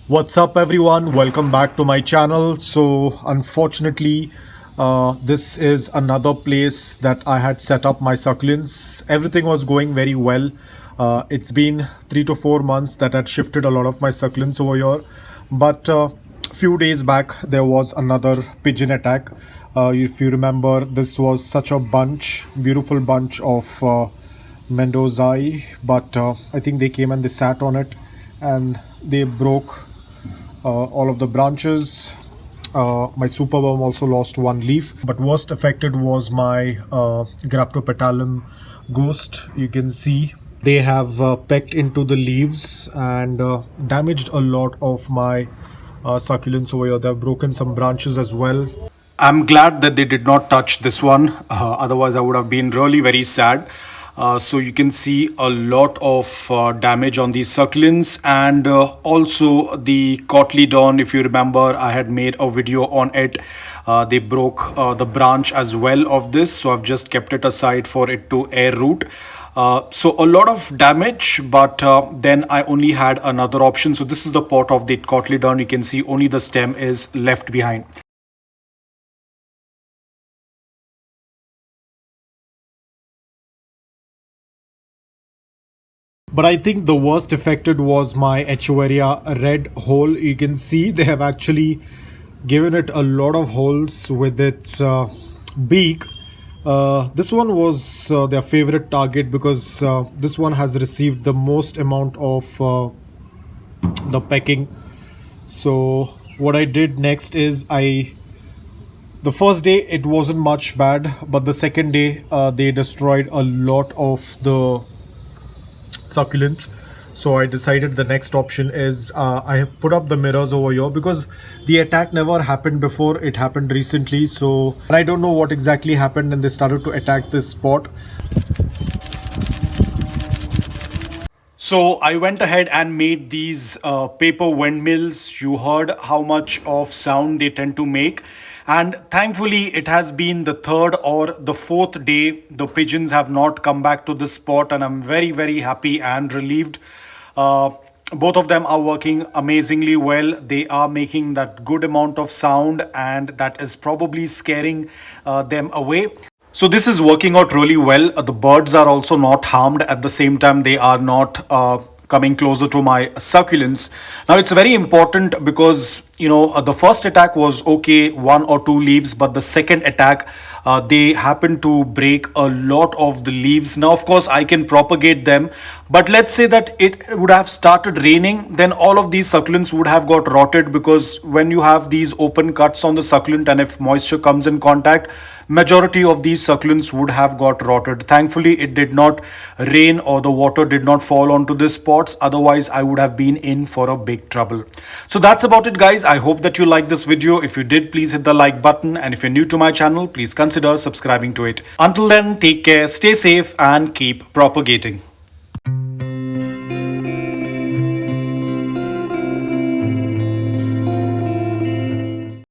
What's up everyone, welcome back to my channel. So unfortunately, this is another place that I had set up my succulents. Everything was going very well. It's been 3 to 4 months that had shifted a lot of my succulents over here, but few days back there was another pigeon attack. If you remember, this was such a beautiful bunch of Mendozae, but I think they came and they sat on it and they broke all of the branches. My superworm also lost one leaf, but worst affected was my Graptopetalum ghost. You can see they have pecked into the leaves and damaged a lot of my succulents over here. They have broken some branches as well. I'm glad that they did not touch this one, otherwise I would have been really very sad. So you can see a lot of damage on these succulents, and also the cotyledon. If you remember, I had made a video on it. They broke the branch as well of this, so I've just kept it aside for it to air root. So a lot of damage, but then I only had another option. So this is the pot of the cotyledon. You can see only the stem is left behind. But I think the worst affected was my Echeveria red hole. You can see they have actually given it a lot of holes with its beak. This one was their favorite target because this one has received the most amount of the pecking. So what I did next is the first day it wasn't much bad, but the second day they destroyed a lot of the succulents. So I decided the next option is I have put up the mirrors over here because the attack never happened before. It happened recently, so I don't know what exactly happened and they started to attack this spot. So I went ahead and made these paper windmills. You heard how much of sound they tend to make. And thankfully, it has been the third or the fourth day. The pigeons have not come back to this spot, and I'm very, very happy and relieved. Both of them are working amazingly well. They are making that good amount of sound, and that is probably scaring them away. So this is working out really well. The birds are also not harmed. At the same time, they are not coming closer to my succulents. Now it's very important because the first attack was okay, 1 or 2 leaves, but the second attack they happened to break a lot of the leaves. Now of course I can propagate them, but let's say that it would have started raining, then all of these succulents would have got rotted, because when you have these open cuts on the succulent and if moisture comes in contact, majority of these succulents would have got rotted. Thankfully it did not rain or the water did not fall onto these spots, otherwise I would have been in for a big trouble. So that's about it guys. I hope that you liked this video. If you did, please hit the like button, and if you're new to my channel, please consider subscribing to it. Until then, take care, stay safe and keep propagating.